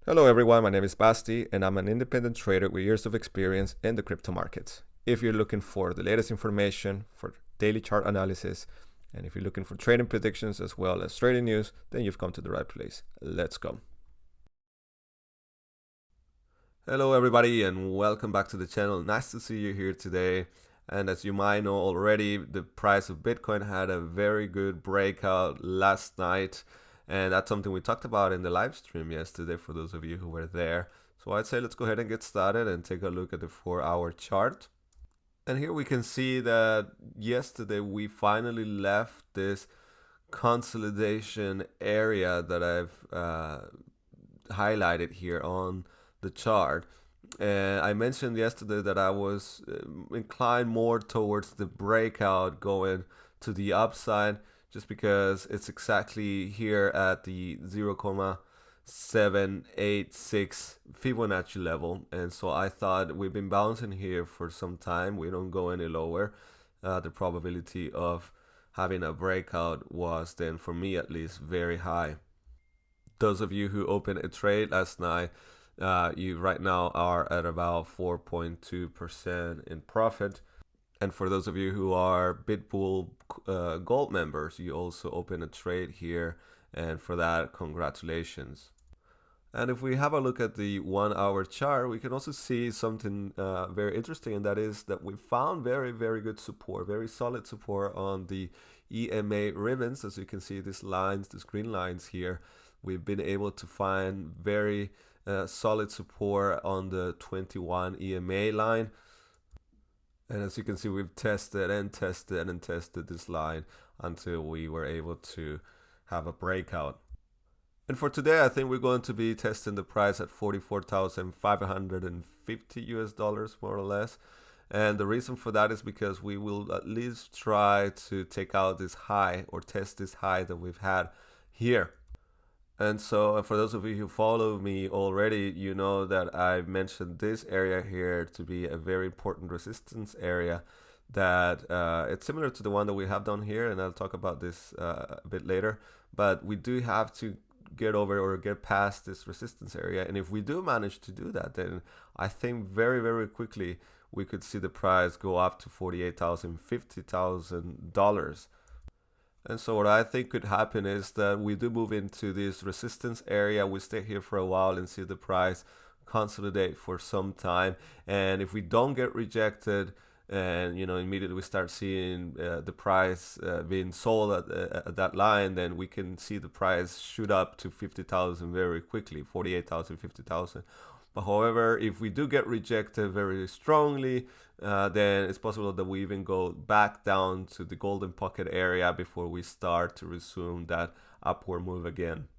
Hello everyone, my name is Basti and I'm an independent trader with years of experience in the crypto markets. If you're looking for the latest information for daily chart analysis, and if you're looking for trading predictions as well as trading news, then you've come to the right place. Let's go. Hello everybody and welcome back to the channel. Nice to see you here today. And as you might know already, the price of Bitcoin had a very good breakout last night. And that's something we talked about in the live stream yesterday for those of you who were there. So I'd say let's go ahead and get started and take a look at the 4-hour chart. And here we can see that yesterday we finally left this consolidation area that I've highlighted here on the chart. And I mentioned yesterday that I was inclined more towards the breakout going to the upside, just because it's exactly here at the 0.786 Fibonacci level. And so I thought we've been bouncing here for some time. We don't go any lower. The probability of having a breakout was then, for me at least, very high. Those of you who opened a trade last night, you right now are at about 4.2% in profit. And for those of you who are Bitbull Gold members, you also open a trade here, and for that, congratulations. And if we have a look at the 1-hour chart, we can also see something very interesting, and that is that we found very good support, very solid support on the EMA ribbons. As you can see, these lines, these green lines here, we've been able to find very solid support on the 21 EMA line. And as you can see, we've tested and tested and tested this line until we were able to have a breakout. And for today, I think we're going to be testing the price at 44,550 US dollars, more or less. And the reason for that is because we will at least try to take out this high or test this high that we've had here. And so for those of you who follow me already, you know that I've mentioned this area here to be a very important resistance area, that it's similar to the one that we have down here, and I'll talk about this a bit later. But we do have to get over or get past this resistance area. And if we do manage to do that, then I think very quickly we could see the price go up to $48,000, $50,000. And so what I think could happen is that we do move into this resistance area. We stay here for a while and see the price consolidate for some time. And if we don't get rejected, and immediately we start seeing the price being sold at that line, then we can see the price shoot up to 50,000 very quickly, 48,000, 50,000. But however, if we do get rejected very strongly, then it's possible that we even go back down to the golden pocket area before we start to resume that upward move again.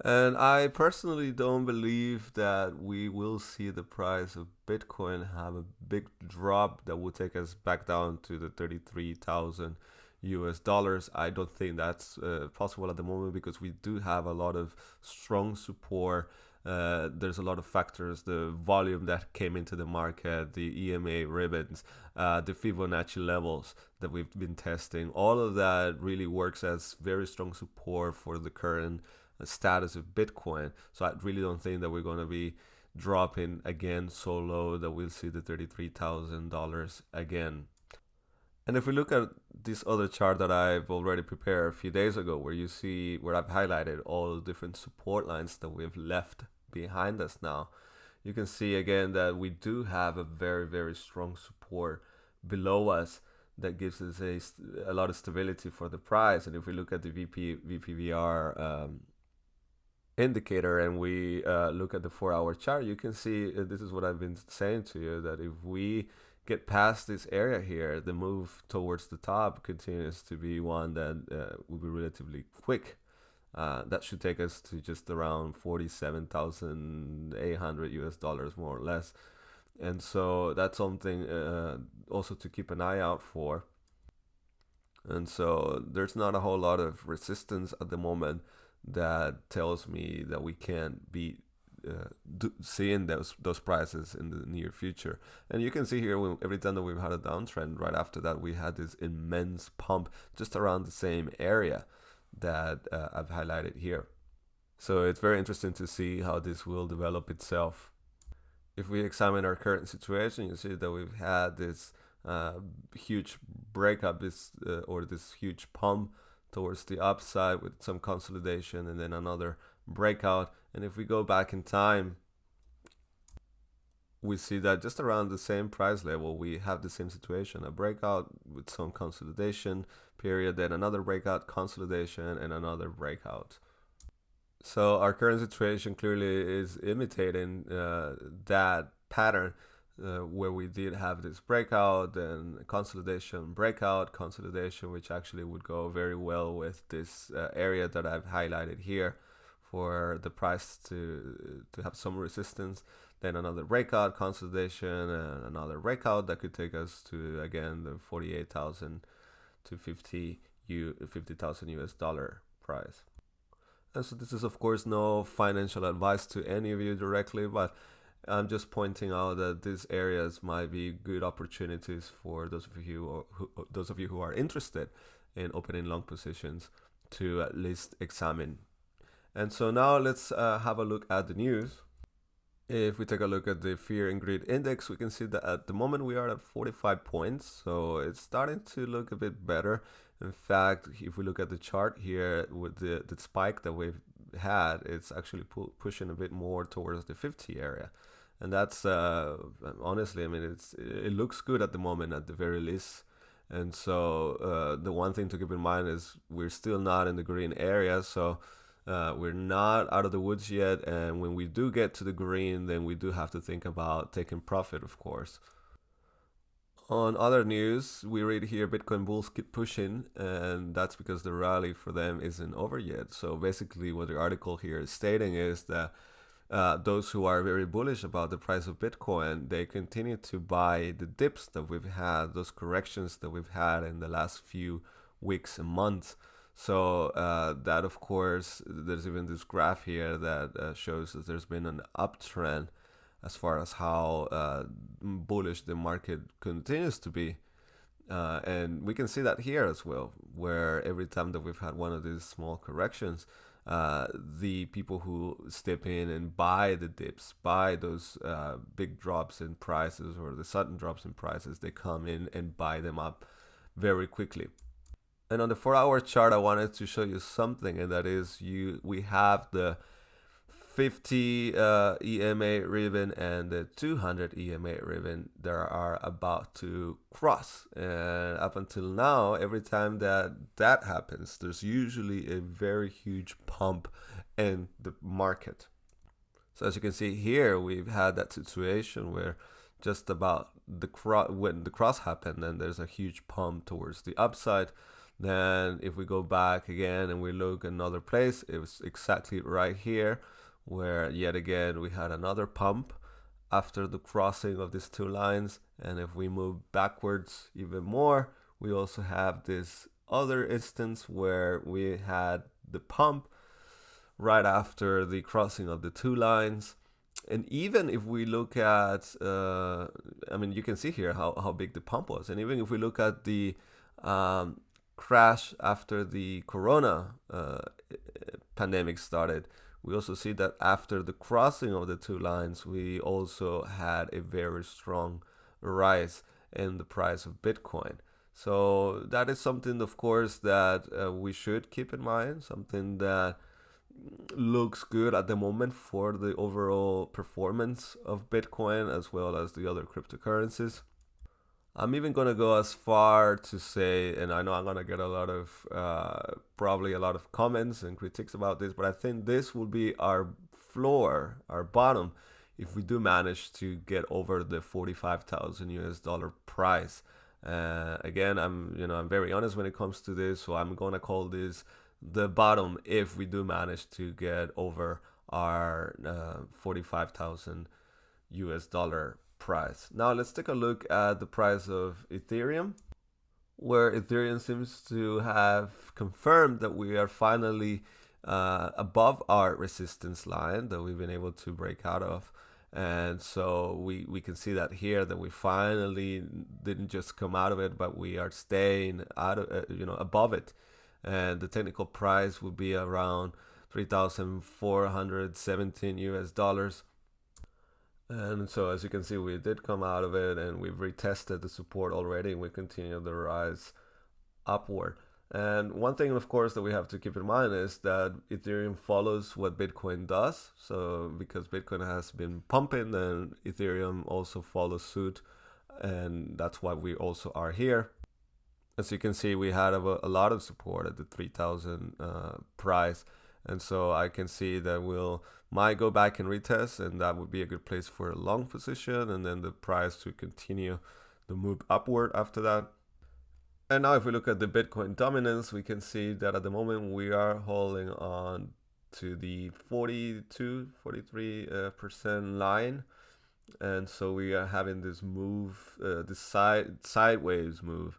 And I personally don't believe that we will see the price of Bitcoin have a big drop that will take us back down to the 33,000 US dollars. I don't think that's possible at the moment, because we do have a lot of strong support. There's a lot of factors: the volume that came into the market, the EMA ribbons, the Fibonacci levels that we've been testing. All of that really works as very strong support for the current status of Bitcoin. So I really don't think that we're going to be dropping again so low that we'll see the $33,000 again. And if we look at this other chart that I've already prepared a few days ago, where you see where I've highlighted all the different support lines that we've left behind us now, you can see again that we do have a very strong support below us that gives us a lot of stability for the price. And if we look at the VPVR indicator and we look at the 4-hour chart, you can see this is what I've been saying to you, that if we get past this area here, the move towards the top continues to be one that will be relatively quick. That should take us to just around 47,800 US dollars, more or less. And so that's something also to keep an eye out for. And so there's not a whole lot of resistance at the moment that tells me that we can't be seeing those prices in the near future. And you can see here, every time that we've had a downtrend, right after that we had this immense pump just around the same area that I've highlighted here. So it's very interesting to see how this will develop itself. If we examine our current situation, you see that we've had this huge breakup, this huge pump towards the upside with some consolidation and then another breakout. And if we go back in time, we see that just around the same price level, we have the same situation, a breakout with some consolidation period, then another breakout, consolidation, and another breakout. So our current situation clearly is imitating that pattern where we did have this breakout, then consolidation, breakout, consolidation, which actually would go very well with this area that I've highlighted here for the price to have some resistance. Then another breakout, consolidation, and another breakout that could take us to, again, the 48,000 to 50,000 US dollar price. And so this is, of course, no financial advice to any of you directly, but I'm just pointing out that these areas might be good opportunities for those of you who are interested in opening long positions to at least examine. And so now let's have a look at the news. If we take a look at the fear and greed index, we can see that at the moment we are at 45 points. So it's starting to look a bit better. In fact, if we look at the chart here with the spike that we've had, it's actually pushing a bit more towards the 50 area. And that's honestly, I mean, it looks good at the moment at the very least. And so the one thing to keep in mind is we're still not in the green area. So we're not out of the woods yet, and when we do get to the green, then we do have to think about taking profit, of course. On other news, we read here Bitcoin bulls keep pushing, and that's because the rally for them isn't over yet. So basically what the article here is stating is that those who are very bullish about the price of Bitcoin, they continue to buy the dips that we've had, those corrections that we've had in the last few weeks and months. So that, of course, there's even this graph here that shows that there's been an uptrend as far as how bullish the market continues to be. And we can see that here as well, where every time that we've had one of these small corrections, the people who step in and buy the dips, buy those big drops in prices or the sudden drops in prices, they come in and buy them up very quickly. And on the 4-hour chart, I wanted to show you something, and that is we have the 50 EMA ribbon and the 200 EMA ribbon that are about to cross. And up until now, every time that happens, there's usually a very huge pump in the market. So as you can see here, we've had that situation where just about when the cross happened, then there's a huge pump towards the upside. Then if we go back again and we look another place, it was exactly right here where yet again we had another pump after the crossing of these two lines. And if we move backwards even more, we also have this other instance where we had the pump right after the crossing of the two lines. And even if we look at, I mean, you can see here how big the pump was. And even if we look at the crash after the corona pandemic started, we also see that after the crossing of the two lines, we also had a very strong rise in the price of Bitcoin. So that is something, of course, that we should keep in mind, something that looks good at the moment for the overall performance of Bitcoin as well as the other cryptocurrencies. I'm even going to go as far to say, and I know I'm going to get a lot of, probably a lot of comments and critiques about this, but I think this will be our floor, our bottom, if we do manage to get over the 45,000 US dollar price. Again, I'm very honest when it comes to this, so I'm going to call this the bottom if we do manage to get over our 45,000 US dollar price. Now let's take a look at the price of Ethereum, where Ethereum seems to have confirmed that we are finally above our resistance line that we've been able to break out of. And so we can see that here, that we finally didn't just come out of it, but we are staying out of above it. And the technical price will be around 3,417 US dollars. And so as you can see, we did come out of it and we've retested the support already, and we continue the rise upward. And one thing, of course, that we have to keep in mind is that Ethereum follows what Bitcoin does. So because Bitcoin has been pumping, then Ethereum also follows suit. And that's why we also are here. As you can see, we had a lot of support at the 3,000 price. And so I can see that we'll might go back and retest, and that would be a good place for a long position, and then the price to continue the move upward after that. And now if we look at the Bitcoin dominance, we can see that at the moment we are holding on to the 43% line. And so we are having this move, this sideways move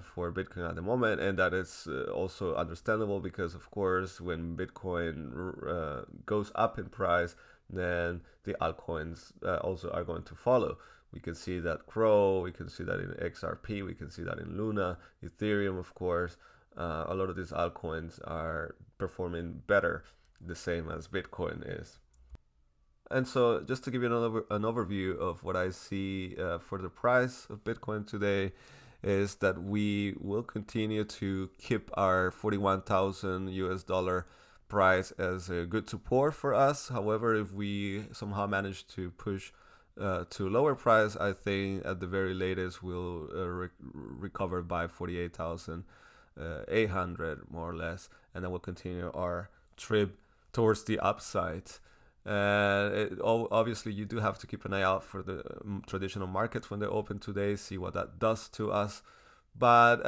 for Bitcoin at the moment, and that is also understandable because, of course, when Bitcoin goes up in price, then the altcoins also are going to follow. We can see that Crow, we can see that in XRP, we can see that in Luna, Ethereum, of course. A lot of these altcoins are performing better, the same as Bitcoin is. And so just to give you an overview of what I see for the price of Bitcoin today is that we will continue to keep our 41,000 US dollar price as a good support for us. However, if we somehow manage to push to a lower price, I think at the very latest we'll recover by 48,800 more or less, and then we'll continue our trip towards the upside. And obviously you do have to keep an eye out for the traditional markets when they open today, see what that does to us. But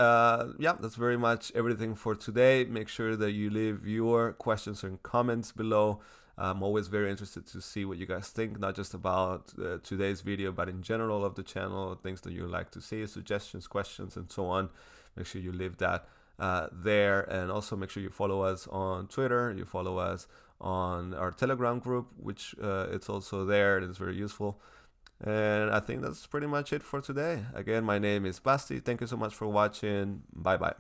yeah, that's very much everything for today. Make sure that you leave your questions and comments below. I'm always very interested to see what you guys think, not just about today's video, but in general of the channel, things that you like to see, suggestions, questions, and so on. Make sure you leave that there, and also make sure you follow us on Twitter, you follow us on our Telegram group, which it's also there, and it's very useful. And I think that's pretty much it for today. Again, my name is Basti. Thank you so much for watching. Bye bye.